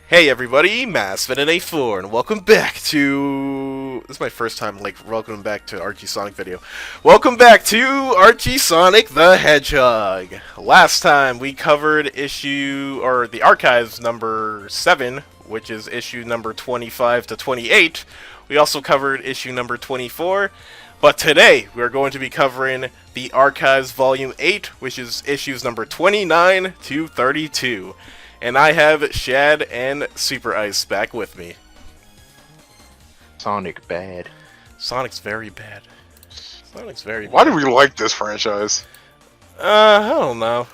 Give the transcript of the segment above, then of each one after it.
Hey everybody, MassFinite4, and welcome back to... This is my first time, welcome back to Archie Sonic video. Welcome back to Archie Sonic the Hedgehog! Last time we covered the archives number 7, which is issue number 25 to 28. We also covered issue number 24, but today we're going to be covering the archives volume 8, which is issues number 29 to 32. And I have Shad and SuperIcee back with me. Sonic bad. Sonic's very bad. Sonic's very bad. Why do we like this franchise? I don't know.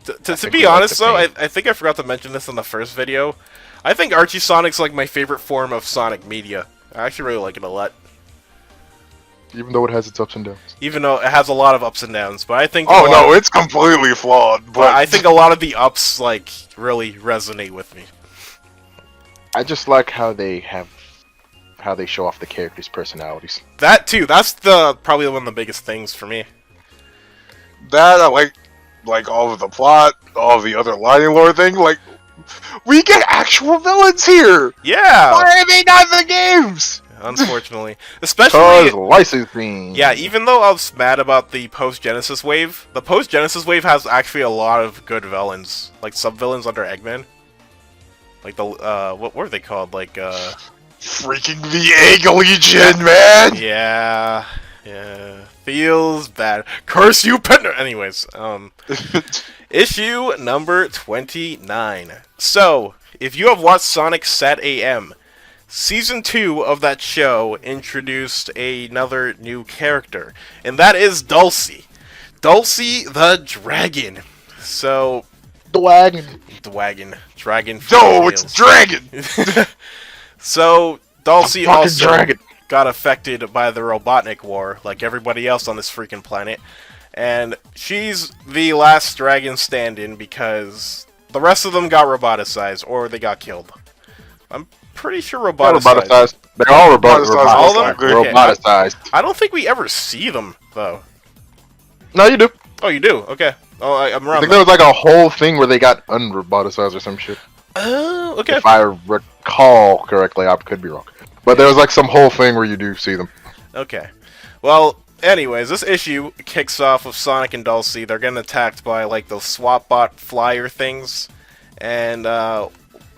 To be honest though, I think I forgot to mention this in the first video. I think Archie Sonic's like my favorite form of Sonic media. I actually really like it a lot. Even though it has its ups and downs. Even though it has a lot of ups and downs, but I think... Oh no, it's completely flawed, but... I think a lot of the ups, really resonate with me. I just like how they show off the characters' personalities. That too, that's probably one of the biggest things for me. That, I like all of the plot, all of the other lighting lore thing, we get actual villains here! Yeah! Why are they not in the games? Unfortunately. Especially... licensing! Yeah, even though I was mad about the post-Genesis wave, the post-Genesis wave has actually a lot of good villains. Like, sub-villains under Eggman. Like the, what were they called? Freaking the Egg Legion, man! Yeah. Yeah. Feels bad. Curse you, Pender! Anyways, issue number 29. So, if you have watched Sonic SatAM, Season 2 of that show introduced another new character, and that is Dulcie. Dulcie the Dragon. So... The wagon. Dragon. No, it's Dragon! So, Dulcie also dragon. got affected by the Robotnik war, like everybody else on this freaking planet. And she's the last dragon stand-in because the rest of them got roboticized, or they got killed. I'm pretty sure roboticized. They're all roboticized. All of them? Okay. Roboticized. I don't think we ever see them, though. No, you do. Oh, you do? Okay. Oh, I'm wrong. I think there was a whole thing where they got unroboticized or some shit. Oh, okay. If I recall correctly, I could be wrong. But there was some whole thing where you do see them. Okay. Well, anyways, this issue kicks off with Sonic and Dulcie. They're getting attacked by, those SWAT-bot flyer things. And,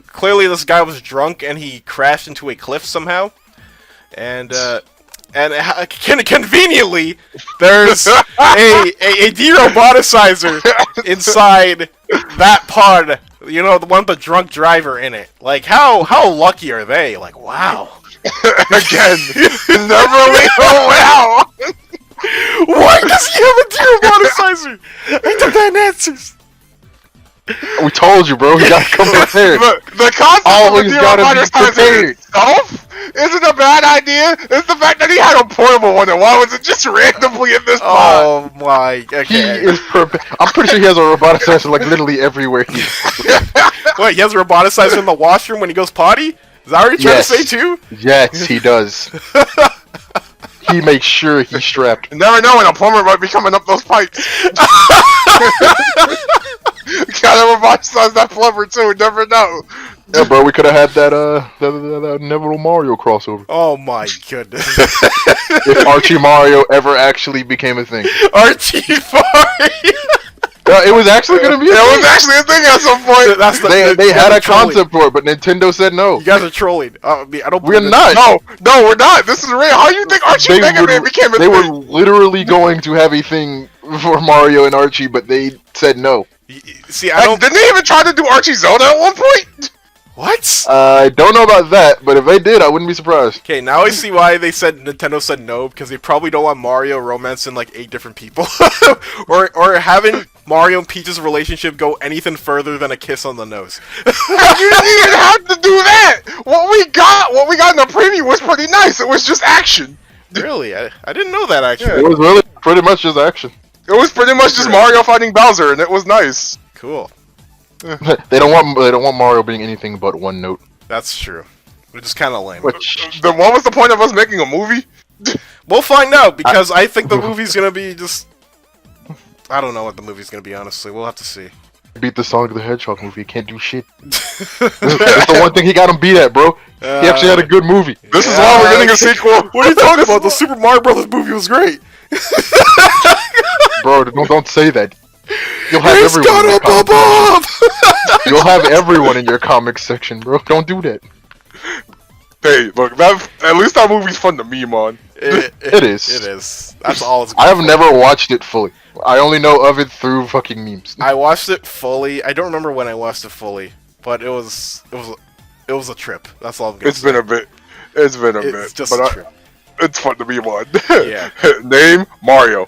clearly this guy was drunk and he crashed into a cliff somehow. And conveniently, there's a de-roboticizer inside that pod. You know, the one with the drunk driver in it. How lucky are they? Wow. Again, never leave wow! Why does he have a de-roboticizer? I took that in answers. We told you, bro. You gotta come prepared. The concept Always of the gotta be de-roboticizer prepared. itself isn't a bad idea. It's the fact that he had a portable one, and why was it just randomly in this pod? Oh my, okay. He is prepared. I'm pretty sure he has a roboticizer literally everywhere. Wait, he has a roboticizer in the washroom when he goes potty? Is that what you're trying to say too? Yes, he does. He makes sure he's strapped. You never know when a plumber might be coming up those pipes. Gotta roboticize that plumber too, never know. Yeah, bro, we could have had that Neville Mario crossover. Oh my goodness. If Archie Mario ever actually became a thing. Archie Mario! It was actually gonna be a thing. It was actually a thing at some point. They had a concept for it, but Nintendo said no. You guys are trolling. I don't We're not. No, we're not. This is real. How do you think Archie Mega Man became a thing? They were literally going to have a thing for Mario and Archie, but they said no. See, I don't... Didn't they even try to do Archie Zelda at one point? What? I don't know about that, but if they did, I wouldn't be surprised. Okay, now I see why Nintendo said no, because they probably don't want Mario romancing 8 different people. or having Mario and Peach's relationship go anything further than a kiss on the nose. You didn't even have to do that! What we got in the preview was pretty nice. It was just action. Really? I didn't know that, actually. It was really pretty much just action. It was pretty much just Mario fighting Bowser, and it was nice. Cool. They don't want Mario being anything but one note. That's true. Which is kind of lame. Then what was the point of us making a movie? We'll find out, because I think the movie's gonna be just... I don't know what the movie's gonna be, honestly. We'll have to see. beat the Sonic the Hedgehog movie. He can't do shit. That's the one thing he got him beat at, bro. He actually had a good movie. This is why we're getting a sequel. What are you talking about? The Super Mario Brothers movie was great. Bro, don't say that. You'll have It's everyone. In gonna your pop comic up! You'll have everyone in your comics section, bro. Don't do that. Hey, look, at least that movie's fun to meme on. It is. It is. That's all it's good I have for. never watched it fully. I only know of it through fucking memes. I watched it fully. I don't remember when I watched it fully, but it was a trip. That's all I'm gonna It's say. been a bit. It's been a It's bit. just but a trip. it's fun to meme on. Yeah. Name, Mario.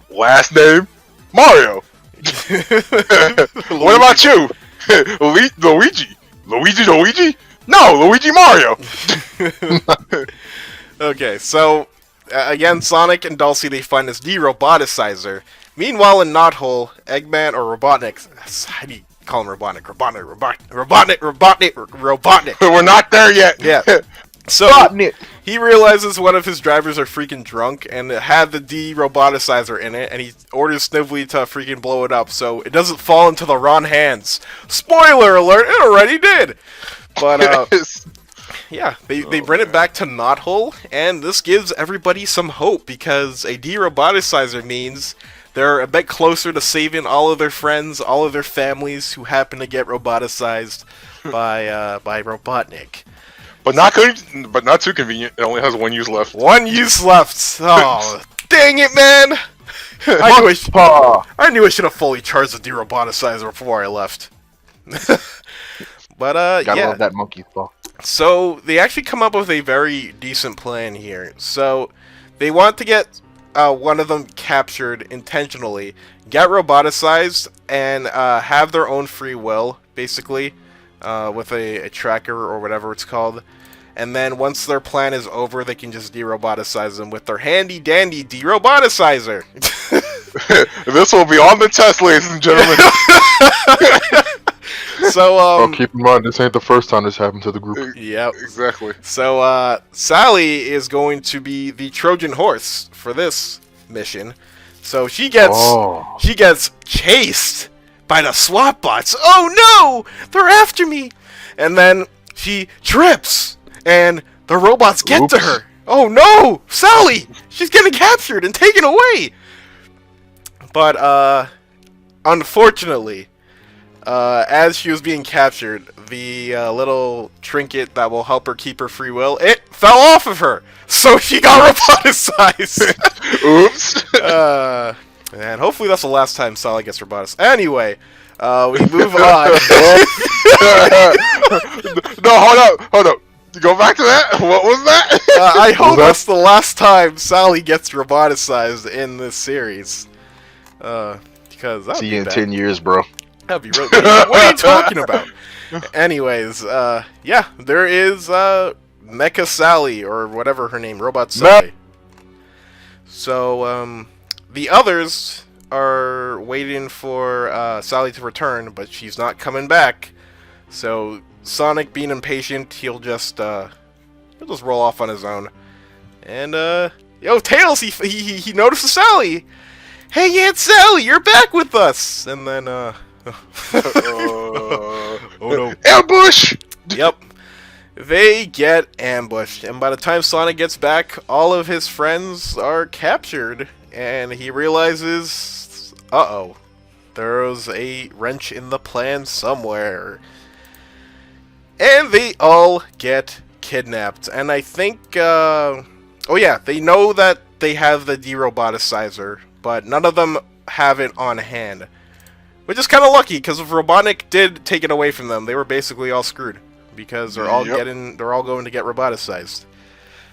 Last name, Mario. What about you? Luigi? Luigi? No, Luigi Mario. Okay, so again, Sonic and Dulcie, they find this de-roboticizer. Meanwhile, in Knothole, Eggman or Robotnik, how do you call him Robotnik? Robotnik. We're not there yet. Yeah. So he realizes one of his drivers are freaking drunk and it had the de-roboticizer in it, and he orders Snively to freaking blow it up so it doesn't fall into the wrong hands. Spoiler alert! It already did. But yeah, they bring it back to Knothole, and this gives everybody some hope because a de-roboticizer means they're a bit closer to saving all of their friends, all of their families who happen to get roboticized by Robotnik. But not good. But not too convenient. It only has one use left. One use left. Oh, dang it, man! I knew I should have fully charged the de-roboticizer before I left. But Gotta yeah. love that monkey paw. So they actually come up with a very decent plan here. So they want to get one of them captured intentionally, get roboticized, and have their own free will, basically, with a tracker or whatever it's called. And then once their plan is over, they can just de-roboticize them with their handy-dandy de-roboticizer. This will be on the test, ladies and gentlemen. So, Well, keep in mind, this ain't the first time this happened to the group. Yep. Exactly. So, Sally is going to be the Trojan horse for this mission. So she gets chased by the SWAT bots. Oh no! They're after me! And then she trips, and the robots get to Oops. her. Oh no! Sally! She's getting captured and taken away! But, unfortunately, as she was being captured, the little trinket that will help her keep her free will, it fell off of her! So she got roboticized! Oops. And hopefully that's the last time Sally gets roboticized. Anyway, we move on. No, hold up. Go back to that. What was that? I hope that's the last time Sally gets roboticized in this series. Because that'd See be you in bad. 10 years, bro. That'd be really bad. What are you talking about? Anyways, yeah, there is Mecha Sally, or whatever her name, Robot Sally. So, the others are waiting for Sally to return, but she's not coming back. So Sonic, being impatient, he'll just roll off on his own. And yo, Tails, he notices Sally. Hey, Aunt Sally, you're back with us. And then oh no, Ambush. Yep. They get ambushed, and by the time Sonic gets back, all of his friends are captured, and he realizes, uh-oh, there's a wrench in the plan somewhere. And they all get kidnapped, and I think, oh yeah, they know that they have the de-roboticizer, but none of them have it on hand. Which is kind of lucky, because if Robotnik did take it away from them, they were basically all screwed. Because they're all going to get roboticized.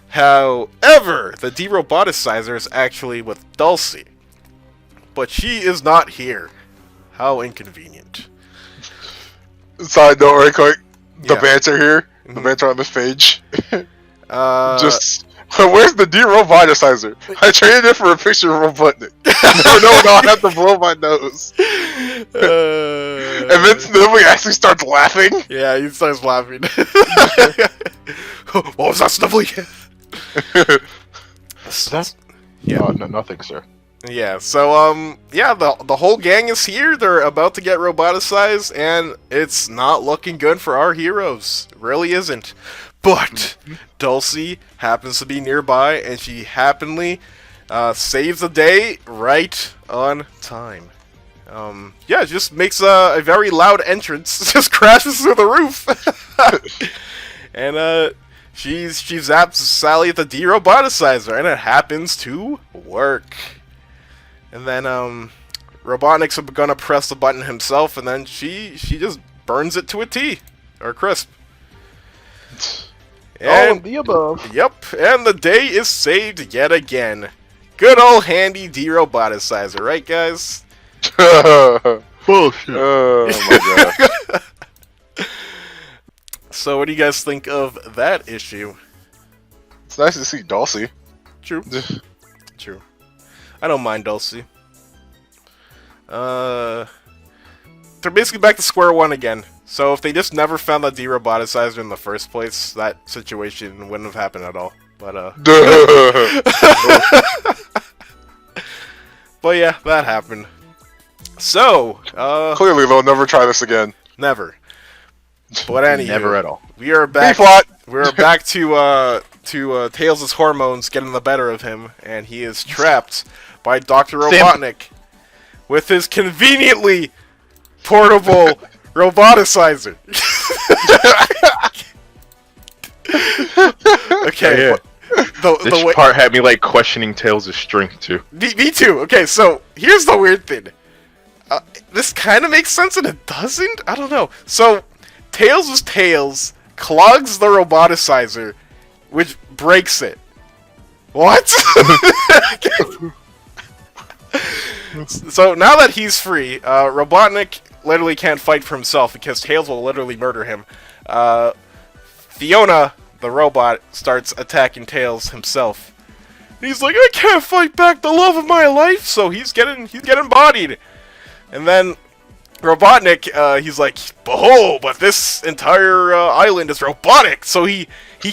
However, the de-roboticizer is actually with Dulcie. But she is not here. How inconvenient. Side note, right quick. The Yeah. banter here. The banter on this page. Just Where's the de-roboticizer? I traded it for a picture of Robotnik. No, I have to blow my nose. And then Snively actually starts laughing. yeah, he starts laughing. What was that, Snively? That? Yeah. No, nothing, sir. Yeah, so, yeah, the whole gang is here. They're about to get roboticized, and it's not looking good for our heroes. It really isn't. But Dulcie happens to be nearby, and she happily saves the day right on time. Yeah, just makes a very loud entrance, just crashes through the roof. And, she zaps Sally at the de-roboticizer, and it happens to work. And then, Robotnik's gonna press the button himself, and then she just burns it to a T, or crisp. All of the above. Yep, and the day is saved yet again. Good old handy de-roboticizer, right, guys? Bullshit. Oh my god. So, what do you guys think of that issue? It's nice to see Dulcie. True. True. I don't mind Dulcie. They're basically back to square one again. So if they just never found the de-roboticizer in the first place, that situation wouldn't have happened at all. But but yeah, that happened. So, Clearly they'll never try this again. never. But anyway, Never at all. we are back. B-plot! We're back to Tails' hormones getting the better of him, and he is trapped by Dr. Robotnik with his conveniently portable roboticizer. Okay. Yeah. The This way, part had me like questioning Tails' strength too. me too. Okay, so here's the weird thing. This kind of makes sense and it doesn't? I don't know. So, Tails' tails clogs the roboticizer, which breaks it. What? So now that he's free, Robotnik literally can't fight for himself because Tails will literally murder him. Fiona, the robot, starts attacking Tails himself. He's like, I can't fight back the love of my life, so he's getting bodied. And then Robotnik, he's like, oh, but this entire island is robotic, so he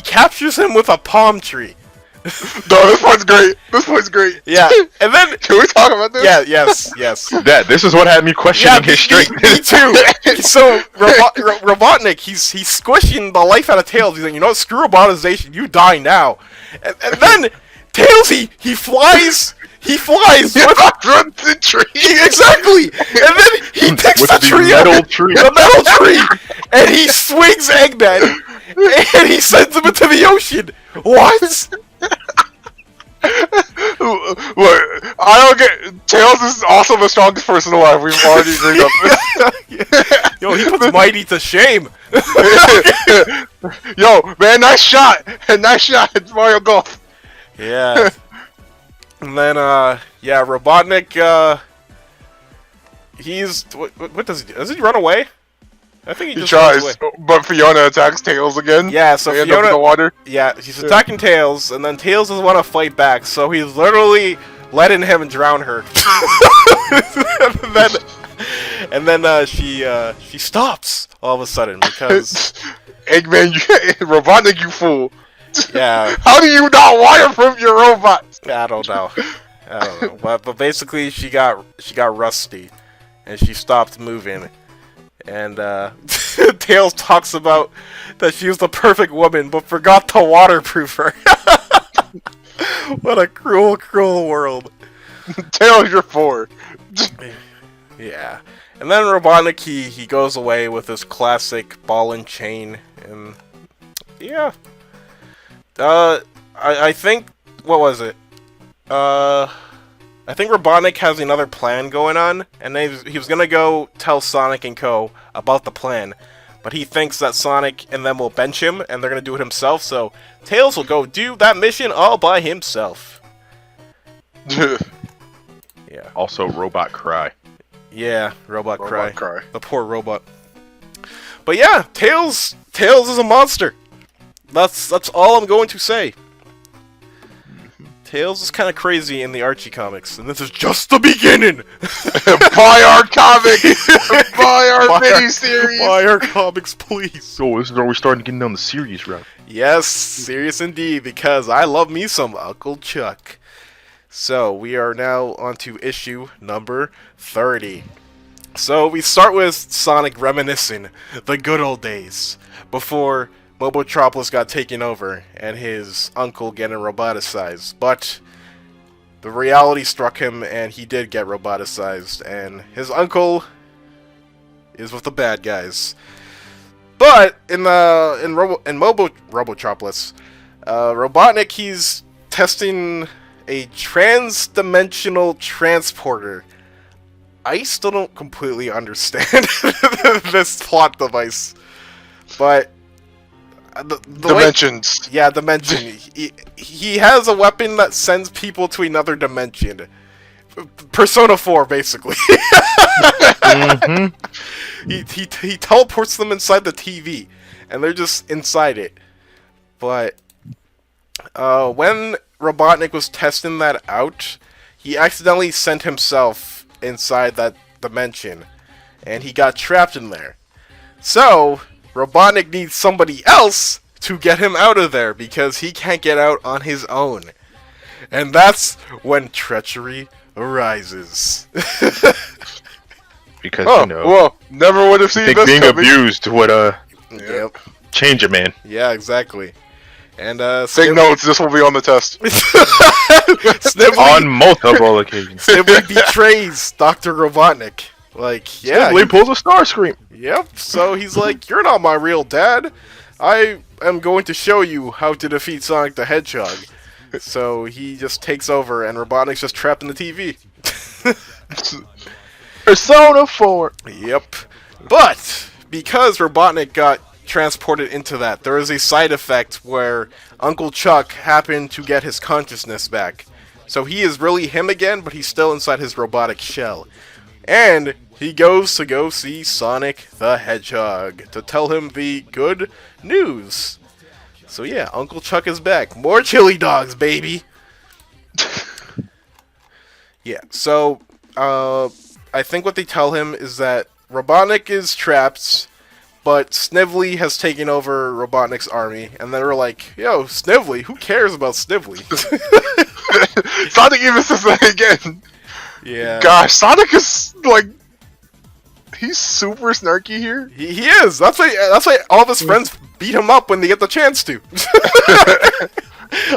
captures him with a palm tree. No, this one's great. This one's great. Yeah, and then Can we talk about this? yeah, yes. This is what had me questioning his strength. Me too. So Robotnik, he's squishing the life out of Tails. He's like, you know what? Screw robotization. You die now. And then Tails, he flies. He flies with Runs the tree. exactly. And then he picks With the the tree metal up, tree. the metal tree, and he swings Eggman, and he sends him into the ocean. What? Look, I don't get. Tails is also the strongest person alive. We've already agreed on this. Yo, he puts Mighty to shame. Yo, man, nice shot. Nice shot. It's Mario Golf. Yeah. And then, yeah, Robotnik, he's... What does he do? Does he run away? I think he He just runs tries, away. but Fiona attacks Tails again. Yeah, so They end up in Fiona... the water. Yeah, he's attacking Tails, and then Tails doesn't want to fight back, so he's literally letting him drown her. and then she stops all of a sudden, because... Eggman, Robotnik, you fool. Yeah. How do you not waterproof your robot? I don't know. But basically, she got rusty, and she stopped moving. And Tails talks about that she was the perfect woman, but forgot to waterproof her. What a cruel, cruel world. Tails, you're 4. Yeah. And then Robotnik, he goes away with his classic ball and chain, and yeah. I think, what was it? I think Robotnik has another plan going on, and he was gonna go tell Sonic and Co. about the plan, but he thinks that Sonic and them will bench him, and they're gonna do it himself, so Tails will go do that mission all by himself. Yeah. Also, robot cry. Yeah, robot cry. cry. The poor robot. But yeah, Tails is a monster. That's all I'm going to say. Tails is kind of crazy in the Archie comics, and this is just the beginning. Buy our comic! Buy our miniseries! Buy our comics, please. So this is where we're starting to get down the serious route. Yes, serious indeed, because I love me some Uncle Chuck. So we are now on to issue number 30. So we start with Sonic reminiscing the good old days before Mobotropolis got taken over and his uncle getting roboticized. But the reality struck him and he did get roboticized, and his uncle is with the bad guys. But in Robotropolis, Robotnik, he's testing a trans-dimensional transporter. I still don't completely understand this plot device, but the Dimensions. way, yeah, dimension. He has a weapon that sends people to another dimension. Persona 4, basically. Mm-hmm. He teleports them inside the TV, and they're just inside it. But when Robotnik was testing that out, he accidentally sent himself inside that dimension, and he got trapped in there. So Robotnik needs somebody else to get him out of there because he can't get out on his own. And that's when treachery arises. Because Well, never would have seen think this being coming. abused would Yep. change a man. Yeah, exactly. And Take notes. This will be on the test. Snively, On multiple occasions. Snively betrays Dr. Robotnik. Like, yeah. Lee pulls a star scream. Yep. So he's like, "You're not my real dad. I am going to show you how to defeat Sonic the Hedgehog." So he just takes over, and Robotnik's just trapped in the TV. Persona 4. Yep. But because Robotnik got transported into that, there is a side effect where Uncle Chuck happened to get his consciousness back. So he is really him again, but he's still inside his robotic shell. And he goes to go see Sonic the Hedgehog to tell him the good news. So yeah, Uncle Chuck is back. More chili dogs, baby! Yeah, so I think what they tell him is that Robotnik is trapped, but Snively has taken over Robotnik's army, and they were like, "Yo, Snively, who cares about Snively?" Sonic even says that again. Yeah. Gosh, Sonic is like, he's super snarky here. He is. That's why all of his friends beat him up when they get the chance to.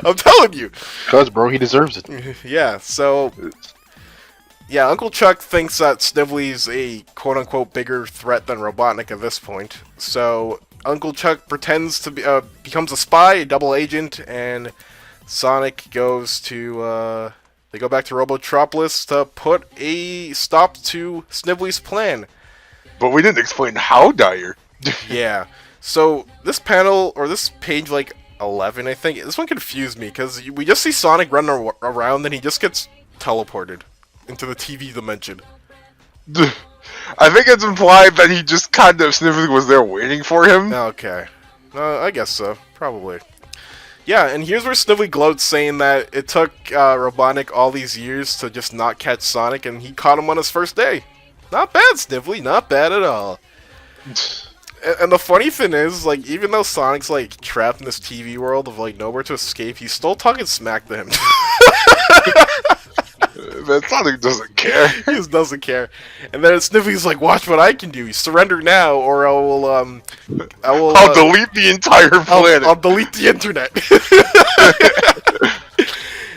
I'm telling you. Cause bro, he deserves it. Yeah, so yeah, Uncle Chuck thinks that Snively's a quote-unquote bigger threat than Robotnik at this point. So Uncle Chuck pretends to be becomes a spy, a double agent, and Sonic goes to they go back to Robotropolis to put a stop to Snively's plan. But we didn't explain how dire. Yeah. So this panel, or this page like 11, I think, this one confused me because we just see Sonic running around and he just gets teleported into the TV dimension. I think it's implied that he just kind of Snively was there waiting for him. Okay. I guess so. Probably. Yeah, and here's where Snively gloats, saying that it took Robotnik all these years to just not catch Sonic, and he caught him on his first day. Not bad, Snively. Not bad at all. And the funny thing is, like, even though Sonic's, like, trapped in this TV world of, like, nowhere to escape, he's still talking smack to him. Man, Sonic doesn't care. He just doesn't care. And then Snively's like, "Watch what I can do. You surrender now, or I will I'll delete the entire planet. I'll delete the internet."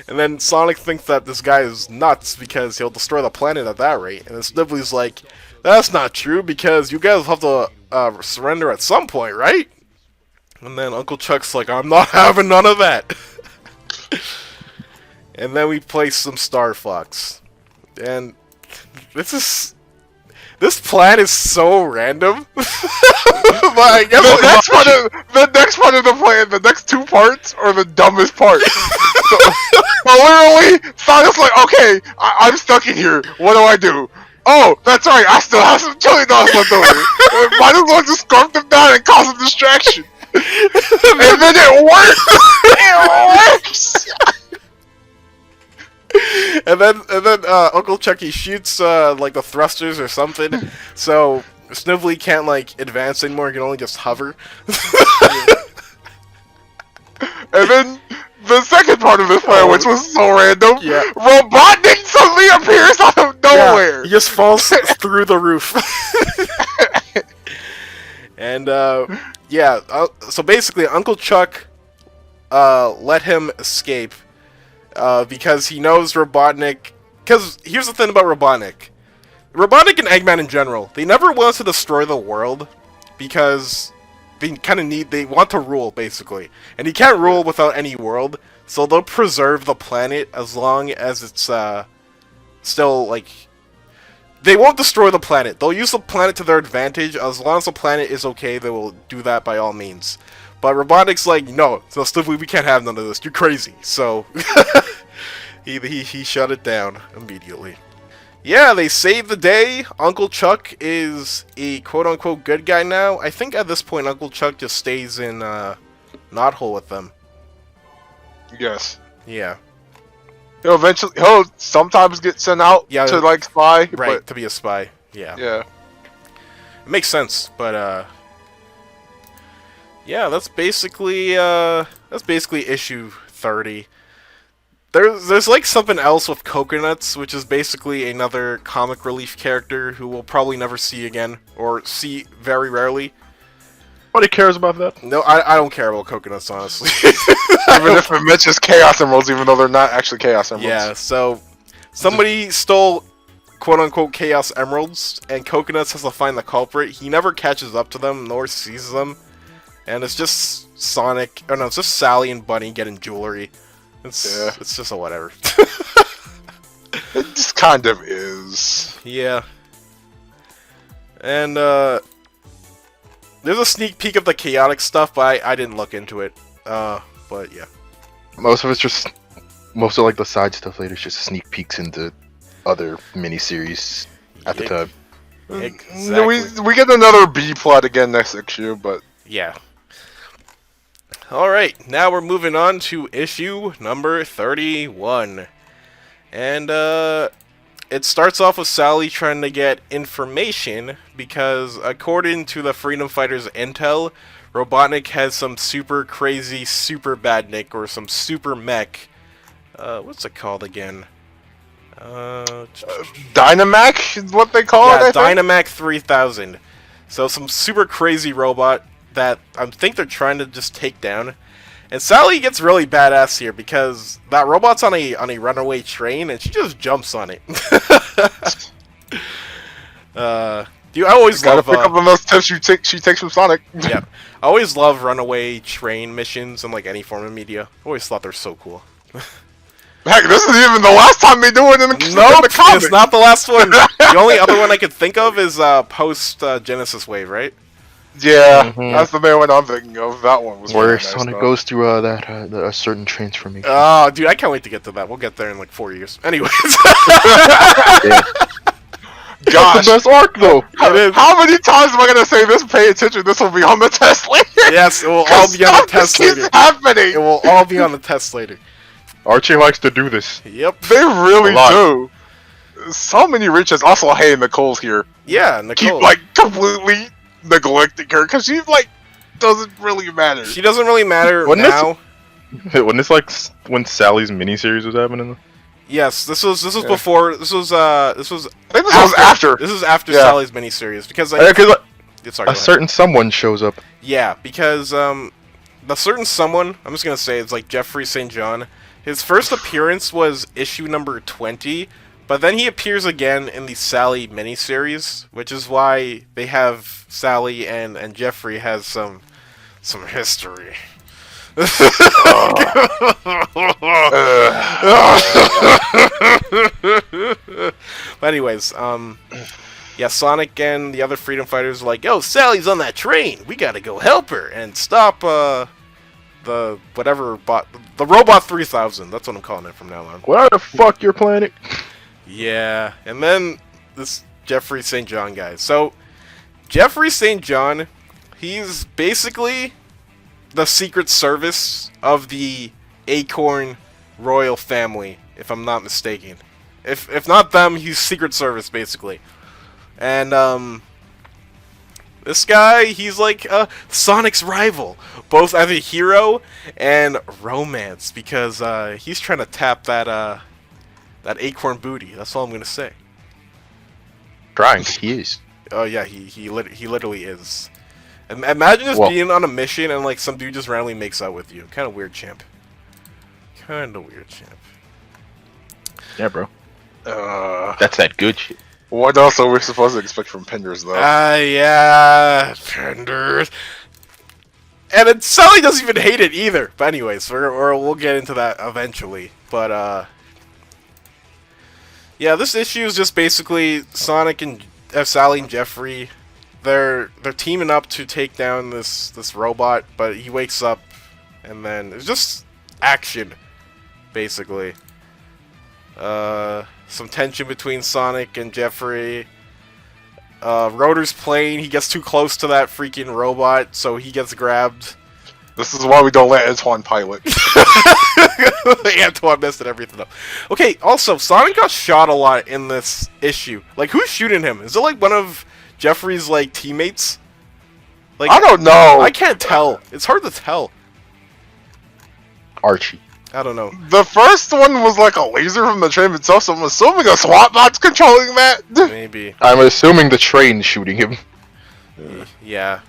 And then Sonic thinks that this guy is nuts because he'll destroy the planet at that rate. And then Snively's like, "That's not true because you guys have to surrender at some point, right?" And then Uncle Chuck's like, "I'm not having none of that." And then we play some Star Fox. And this plan is so random. But I guess the next part of the plan, the next two parts are the dumbest part. So literally, Sonic's like, "Okay, I'm stuck in here. What do I do? Oh, that's right, I still have some chili dogs left over. Might as well just scarf them down and cause a distraction." And then it works! It works! And then Uncle Chucky shoots like the thrusters or something, so Snively can't like advance anymore. He can only just hover. And then the second part of this plan, which was so random, Yeah. Robotnik suddenly appears out of nowhere. He just falls through the roof. And, so basically, Uncle Chuck let him escape because he knows Robotnik... Because here's the thing about Robotnik. Robotnik and Eggman in general, they never want to destroy the world because they kind of they want to rule, basically. And he can't rule without any world, so they'll preserve the planet as long as it's still, like... They won't destroy the planet. They'll use the planet to their advantage. As long as the planet is okay, they will do that by all means. But Robotnik's like, no, we can't have none of this. You're crazy. So he shut it down immediately. Yeah, they saved the day. Uncle Chuck is a quote-unquote good guy now. I think at this point, Uncle Chuck just stays in Knothole with them. Yes. Yeah. He'll sometimes get sent out to, like, spy. Right, to be a spy. Yeah. Yeah. It makes sense, but, yeah, that's basically issue 30. There's like something else with Coconuts, which is basically another comic relief character who we'll probably never see again, or see very rarely. Nobody cares about that. No, I don't care about Coconuts, honestly. Even if it mentions Chaos Emeralds, even though they're not actually Chaos Emeralds. Yeah, so somebody stole quote-unquote Chaos Emeralds, and Coconuts has to find the culprit. He never catches up to them, nor seizes them. And it's just it's just Sally and Bunny getting jewelry. It's just a whatever. It just kind of is. Yeah. And, there's a sneak peek of the chaotic stuff, but I didn't look into it. But yeah. Most of like the side stuff later is just sneak peeks into other miniseries at the time. Exactly. We get another B plot again next issue, but yeah. Alright, now we're moving on to issue number 31. And, it starts off with Sally trying to get information because, according to the Freedom Fighters intel, Robotnik has some super crazy, super badnik, or some super mech. What's it called again? Dynamac is what they call it, I think? Dynamac 3000. So some super crazy robot that I think they're trying to just take down. And Sally gets really badass here because that robot's on a runaway train and she just jumps on it. I always gotta love pick up on those tips she takes from Sonic. Yeah, I always love runaway train missions in like any form of media. I always thought they're so cool. Heck, this isn't even the last time they do it in the comics. It's not the last one. The only other one I could think of is post Genesis Wave, right? Yeah, that's the main one I'm thinking of. That one was where Sonic goes through a certain transformation. Oh, dude, I can't wait to get to that. We'll get there in like 4 years. Anyways. Yeah. Gosh, that's the best arc though. How many times am I gonna say this? Pay attention. This will be on the test later. Yes, it will all be on the test later. Happening. It will all be on the test later. Archie likes to do this. Yep. They really do. So many riches. Also, hey, Nicole's here. Yeah, Nicole. Keep like completely neglecting her because she like doesn't really matter. She doesn't really matter now. Wasn't this like when Sally's miniseries was happening? Yes, this was before. This was I think this was after. This is after Sally's miniseries because a certain someone shows up. Yeah, because the certain someone, I'm just gonna say it's like Jeffrey St. John. His first appearance was issue number 20, but then he appears again in the Sally miniseries, which is why they have Sally and Jeffrey has some history. But anyways, yeah, Sonic and the other Freedom Fighters are like, yo, Sally's on that train. We gotta go help her and stop the Robot 3000. That's what I'm calling it from now on. Where the fuck your planet? Yeah, and then this Jeffrey St. John guy. So Jeffrey St. John, he's basically the Secret Service of the Acorn royal family, if I'm not mistaken. If not them, he's Secret Service basically. And This guy, he's like Sonic's rival, both as a hero and romance, because he's trying to tap that acorn booty. That's all I'm gonna say. Trying. He is. Oh yeah, he literally is. Imagine just being on a mission and like some dude just randomly makes out with you. Kind of weird, champ. Kind of weird, champ. Yeah, bro. That's that good shit. What else are we supposed to expect from Penders, though? Yeah, Penders. And it Sally doesn't even hate it either. But anyways, we'll get into that eventually. But yeah, this issue is just basically Sonic and Sally and Jeffrey. They're teaming up to take down this robot, but he wakes up, and then it's just action, basically. Some tension between Sonic and Jeffrey. Rotor's plane, he gets too close to that freaking robot, so he gets grabbed. This is why we don't let Antoine pilot. Antoine messed everything up. Okay, also, Sonic got shot a lot in this issue. Like, who's shooting him? Is it like one of Jeffrey's like teammates? Like, I don't know. I can't tell. It's hard to tell. Archie. I don't know. The first one was like a laser from the train itself, so I'm assuming a SWAT bot's controlling that. Maybe. I'm assuming the train's shooting him. Yeah.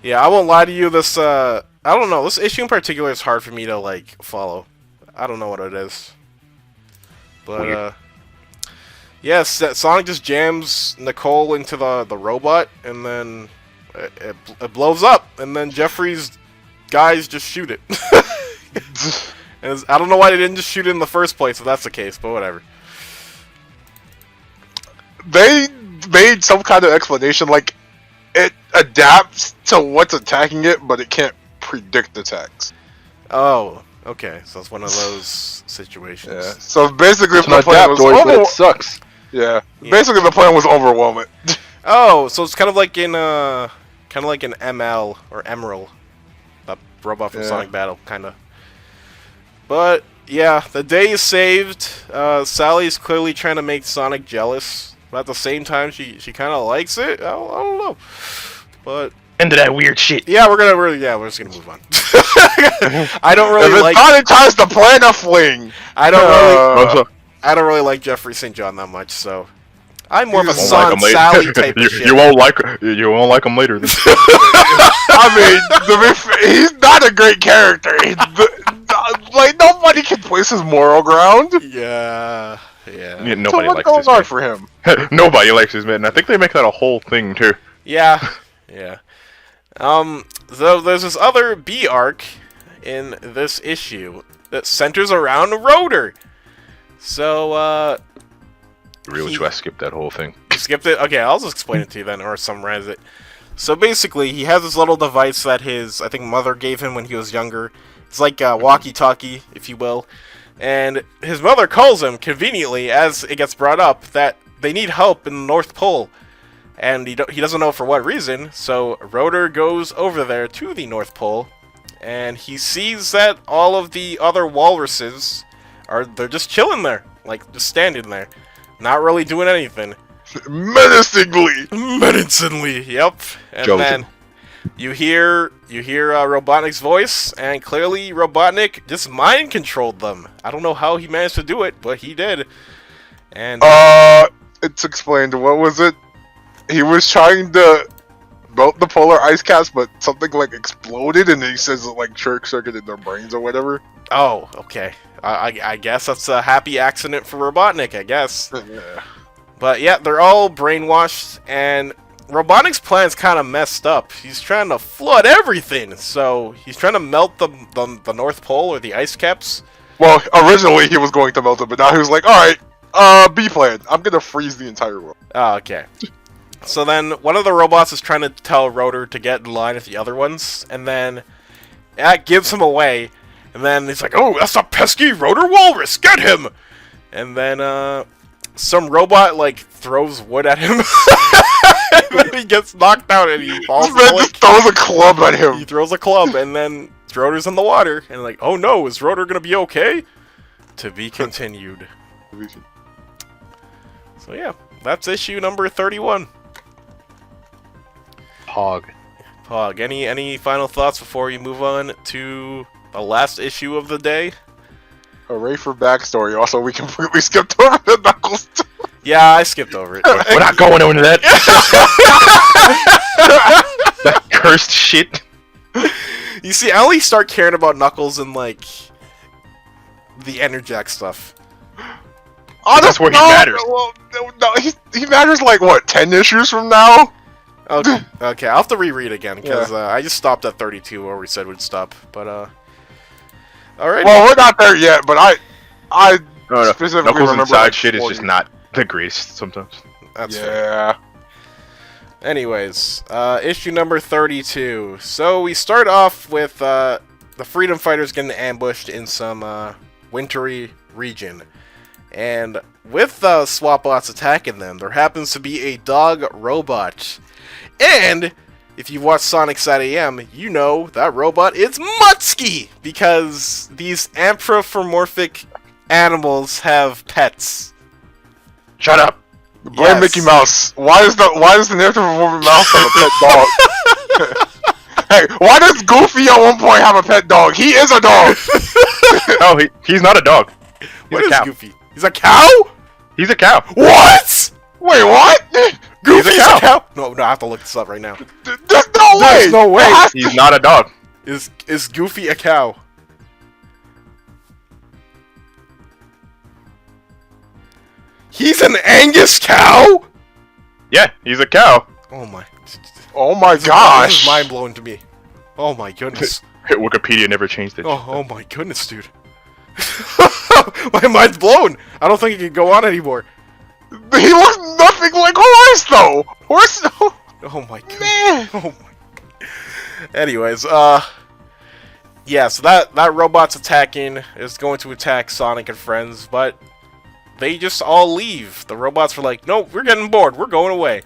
Yeah, I won't lie to you, this, I don't know, this issue in particular is hard for me to, like, follow. I don't know what it is. But, yes, Sonic just jams Nicole into the robot, and then it blows up, and then Jeffrey's guys just shoot it. And I don't know why they didn't just shoot it in the first place, if that's the case, but whatever. They made some kind of explanation, like, it adapts to what's attacking it, but it can't predict attacks. Oh, okay, so it's one of those situations. Yeah. So basically, It's the not plan was but it sucks. yeah. Basically, the plan was overwhelm it. Oh, so it's kind of like in ML or Emerald, that robot from Sonic Battle, kind of. But yeah, the day is saved. Sally's clearly trying to make Sonic jealous, but at the same time, she kind of likes it. I don't know, but Into that weird shit. yeah, we're just gonna move on. I don't really like. Sonic tries to plan a fling. I don't really like Jeffrey St. John that much, so I'm more of a Son Sally type of shit. You won't like him later. Then. I mean, he's not a great character. Like, nobody can place his moral ground. Yeah. Nobody So what likes goes his on man. for him? Nobody likes his man. And I think they make that a whole thing too. Yeah. So there's this other B arc in this issue that centers around Rotor. So, Really, I skipped that whole thing. you skipped it? Okay, I'll just explain it to you then, or summarize it. So basically, he has this little device that his, I think, mother gave him when he was younger. It's like a walkie-talkie, if you will. And his mother calls him, conveniently, as it gets brought up, that they need help in the North Pole. And he doesn't know for what reason, so Rotor goes over there to the North Pole, and he sees that all of the other walruses they're just chilling there, like, just standing there, not really doing anything. Menacingly, yep. And Jojo. then you hear Robotnik's voice, and clearly Robotnik just mind controlled them. I don't know how he managed to do it, but he did. And it's explained. What was it? He was trying to melt the polar ice caps, but something like exploded, and he says it like short-circuited their brains or whatever. oh, okay. I guess that's a happy accident for Robotnik, I guess. Yeah. But yeah, they're all brainwashed, and Robotnik's plan's kind of messed up. He's trying to flood everything, so he's trying to melt the North Pole or the ice caps. Well, originally he was going to melt it, but now he was like, "All right, B plan. I'm gonna freeze the entire world." Oh, okay. So then one of the robots is trying to tell Rotor to get in line with the other ones, and then that gives him away. And then he's like, "Oh, that's a pesky Rotor Walrus! Get him!" And then some robot like throws wood at him, and then he gets knocked out and he falls. This man just throws a club at him. He throws a club, and then Rotor's in the water, and like, "Oh no, is Rotor gonna be okay?" To be continued. So yeah, that's issue number 31. Pog. Pog, any final thoughts before we move on to the last issue of the day? Hooray for backstory. Also, we completely skipped over the Knuckles. Yeah, I skipped over it. We're not going into that. That cursed shit. You see, I only start caring about Knuckles in, like, the Enerjack stuff. Oh, That's where he matters. Well, no, he matters like, what, 10 issues from now? Okay, okay, I'll have to reread again, because I just stopped at 32 where we said we'd stop, but, alright. Well, we're not there yet, but I No, specifically Knuckles remember inside like shit is 40. just not the greatest sometimes. That's fair. Yeah. Anyways, issue number 32. So we start off with the Freedom Fighters getting ambushed in some wintry region. And with Swapbots attacking them, there happens to be a dog robot. And if you've watched Sonic SatAM, you know that robot is Mutsky! Because these anthropomorphic animals have pets. Shut up. Blame Yes. Mickey Mouse. Why is the anthropomorphic mouse have a pet dog? Hey, why does Goofy at one point have a pet dog? He is a dog. No, he's not a dog. What He's is a cow. Goofy? He's a cow? He's a cow. What? Wait, what? Goofy's a cow. No, I have to look this up right now. There's no way. There's no way. It has to- He's not a dog. Is Goofy a cow? He's an Angus cow? Yeah, he's a cow. Oh my. Oh my This is gosh. mind blowing to me. Oh my goodness. Wikipedia never changed it. Oh my goodness, dude. My mind's blown. I don't think it can go on anymore. He looks nothing like Horse though. Horse. Oh my god. Man. Oh my. Anyways, yeah, so that robot's attacking is going to attack Sonic and friends, but they just all leave. The robots were like, "No, we're getting bored. We're going away."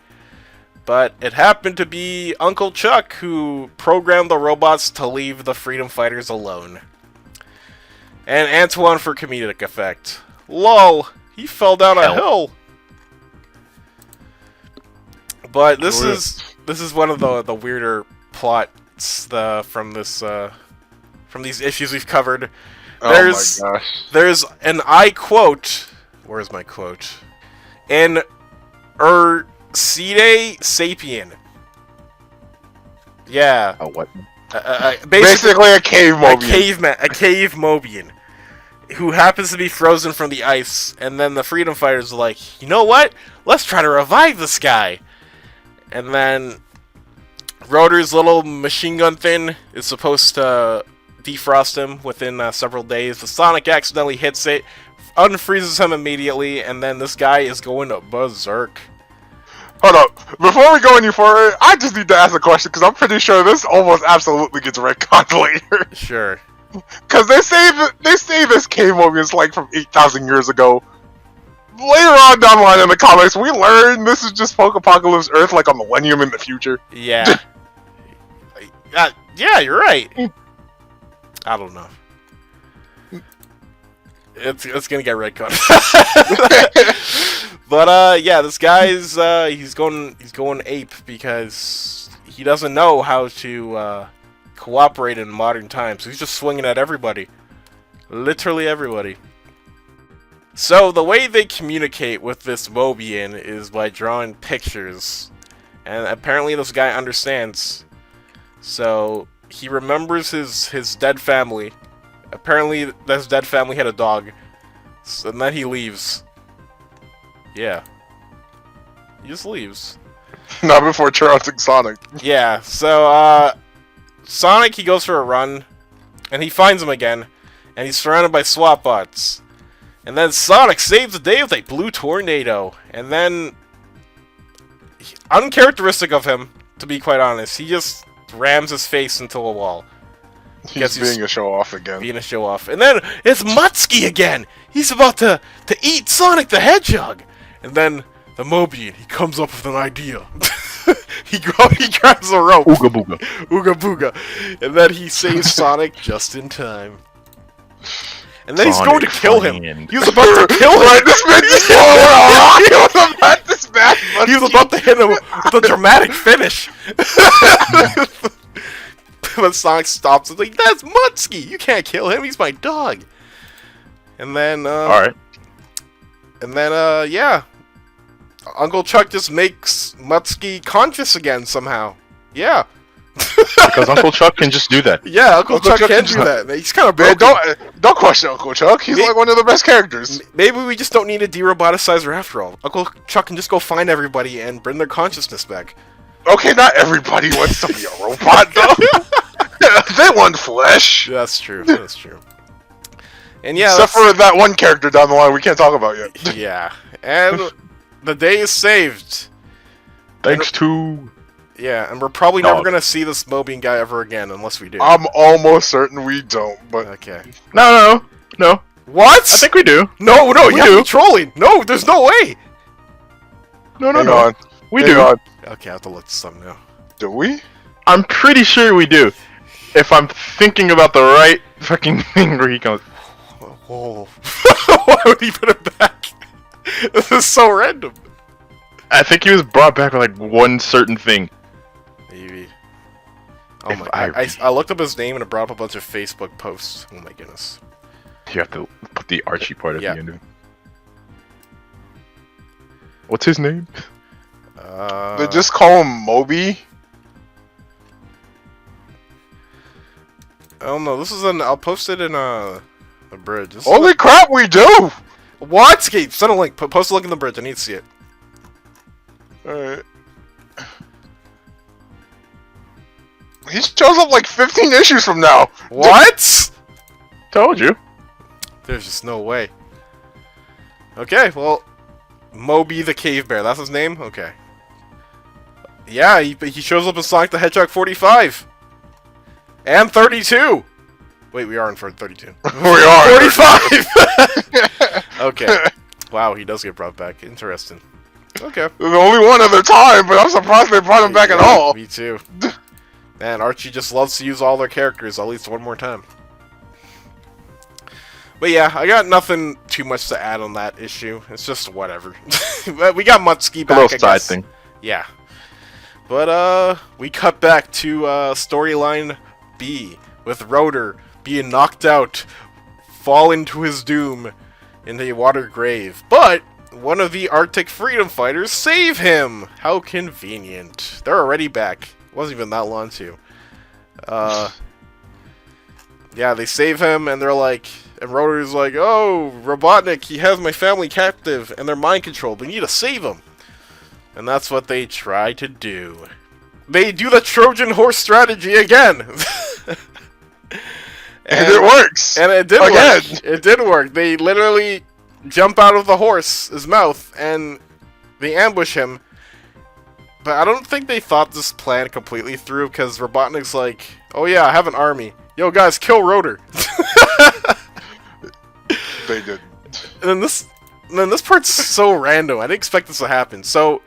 But it happened to be Uncle Chuck who programmed the robots to leave the Freedom Fighters alone. And Antoine for comedic effect. Lol, he fell down a hill. But this is one of the weirder plots from these issues we've covered. Oh my gosh. There's an I quote. Where's my quote? An Urcide sapien. Yeah. Oh, what? Basically a cave a Mobian. cave Mobian, who happens to be frozen from the ice, and then the Freedom Fighters are like, you know what? Let's try to revive this guy. And then Rotor's little machine gun thing is supposed to defrost him within several days. The Sonic accidentally hits it, unfreezes him immediately, and then this guy is going berserk. Hold up. Before we go any further, I just need to ask a question because I'm pretty sure this almost absolutely gets retconned later. Sure. Because they say this cave Mobian's like from 8,000 years ago. Later on down the line in the comics, we learn this is just post-apocalypse Earth, like a millennium in the future. Yeah. Yeah, you're right. I don't know. It's gonna get retconned. But yeah, this guy's he's going ape because he doesn't know how to cooperate in modern times. So he's just swinging at everybody, literally everybody. So the way they communicate with this Mobian is by drawing pictures, and apparently this guy understands. So he remembers his dead family. Apparently this dead family had a dog, so, and then he leaves. Yeah. He just leaves. Not before trouncing Sonic. Yeah, so, Sonic, he goes for a run, and he finds him again, and he's surrounded by SWAT bots. And then Sonic saves the day with a blue tornado. And then, uncharacteristic of him, to be quite honest, he just rams his face into a wall. He's being a show-off again. Being a show-off. And then, it's Mutsky again! He's about to eat Sonic the Hedgehog! And then, the Mobian, he comes up with an idea. he grabs a rope. Ooga booga. Ooga booga. And then he saves Sonic just in time. And then he's going to kill him. He was about to kill him. Right, this man just I was about to smash He was Muskie. about to hit him with a dramatic finish. But Sonic stops and like, that's Muskie! You can't kill him, he's my dog. And then, Alright. And then, yeah. Uncle Chuck just makes Muskie conscious again somehow. Yeah. Because Uncle Chuck can just do that. Yeah, Uncle Chuck can can do that. He's kind of Man, broken. don't question Uncle Chuck. He's like one of the best characters. Maybe we just don't need a de-roboticizer after all. Uncle Chuck can just go find everybody and bring their consciousness back. Okay, not everybody wants to be a robot, though. They want flesh. That's true. That's true. And yeah, Except for that one character down the line we can't talk about yet. yeah, and the day is saved. Thanks to... Yeah, and we're probably No. never gonna see this Mobian guy ever again unless we do. I'm almost certain we don't, but Okay. No. What? I think we do. No, We you have do. me trolling. No, there's no way. No. hang on. We Hang do. on. Okay, I have to look this up now. Do we? I'm pretty sure we do. If I'm thinking about the right fucking thing where he goes... Whoa. Why would he put it back? This is so random. I think he was brought back with like one certain thing. Maybe. Oh If my I god. I looked up his name and it brought up a bunch of Facebook posts. Oh my goodness. You have to put the Archie part at Yeah. the end of it. What's his name? They just call him Moby. I don't know. This is I'll post it in the bridge. This is Holy crap, we do! what? Okay, send a link. Post a link in the bridge. I need to see it. Alright. He shows up like 15 issues from now. What? Told you. There's just no way. Okay, well, Moby the Cave Bear. That's his name? Okay. Yeah, he shows up in Sonic the Hedgehog 45. And 32. Wait, we are in for 32. We are. 45! Okay. Wow, he does get brought back. Interesting. Okay. There's only one other time, but I'm surprised they brought him back at Yeah, all. Me too. Man, Archie just loves to use all their characters at least one more time. But yeah, I got nothing too much to add on that issue. It's just whatever. We got Muskie back, A I little side guess. thing. Yeah. But, we cut back to, storyline B, with Rotor being knocked out, fall into his doom in a water grave. But, one of the Arctic freedom fighters save him! How convenient. They're already back. It wasn't even that long, too. Yeah, they save him, and they're like... And Rotor's like, oh, Robotnik, he has my family captive, and they're mind controlled. We need to save him. And that's what they try to do. They do the Trojan horse strategy again! And it works. And it did Again. work. It did work. They literally jump out of the horse's mouth, and they ambush him. But I don't think they thought this plan completely through, because Robotnik's like, oh yeah, I have an army. Yo, guys, kill Rotor. They did. And then this part's so random. I didn't expect this to happen. So,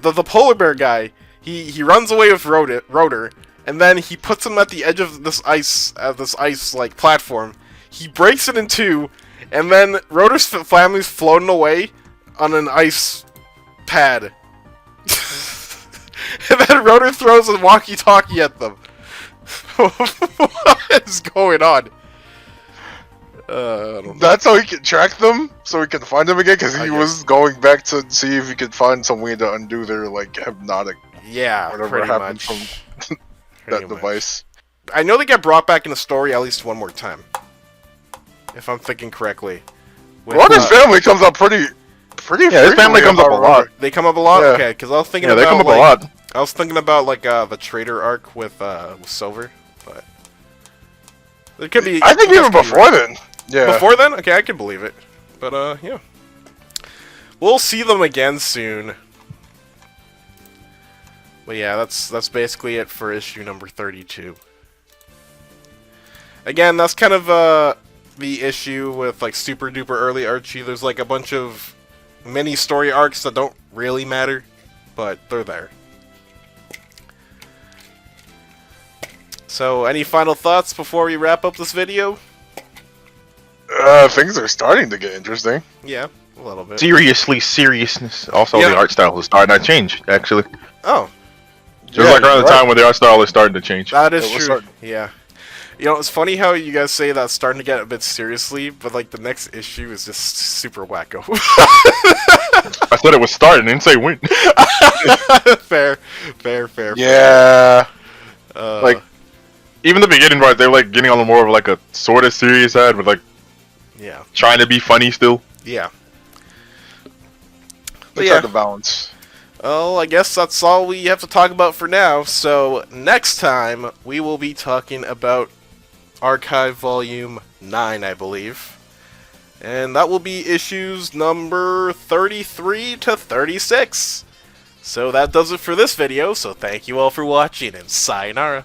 the polar bear guy, he runs away with Rotor, and then he puts him at the edge of this ice like platform. He breaks it in two, and then Rotor's family's floating away on an ice pad. And then Rotor throws a walkie-talkie at them. What is going on? I don't know. That's how he can track them, so he can find them again, because I he guess. was going back to see if he could find some way to undo their, like, hypnotic, Yeah, whatever pretty happened much. from Pretty that much. device. I know they get brought back in the story at least one more time. If I'm thinking correctly. With, Well, his family comes up pretty Yeah, his family frequently, comes if up I a lot. remember. They come up a lot? Yeah. Okay, because I was thinking Yeah, about they come up like, a lot. I was thinking about like the trader arc with Silver, but it could be. I think that's even could be before then. Yeah. Before then? Okay, I can believe it. But, yeah. We'll see them again soon. But yeah, that's basically it for issue number 32. Again, that's kind of, the issue with, like, super duper early Archie. There's, like, a bunch of mini story arcs that don't really matter, but they're there. So, any final thoughts before we wrap up this video? Things are starting to get interesting. Yeah, A little bit. Seriously, seriousness. Also, Yeah. the art style is starting to change, actually. Oh, Just Yeah, like around the you're right. time when the art style is starting to change. that is Yeah, we're true. starting- Yeah. You know, it's funny how you guys say that's starting to get a bit seriously, but like the next issue is just super wacko. I said it was starting, I didn't say when. fair. Yeah. Like, even the beginning part, they're like getting on the more of like a sort of serious side, but like yeah. trying to be funny still. Yeah. They yeah. tried to balance. Well, I guess that's all we have to talk about for now. So, next time, we will be talking about Archive Volume 9, I believe. And that will be issues number 33 to 36. So that does it for this video, so thank you all for watching, and sayonara.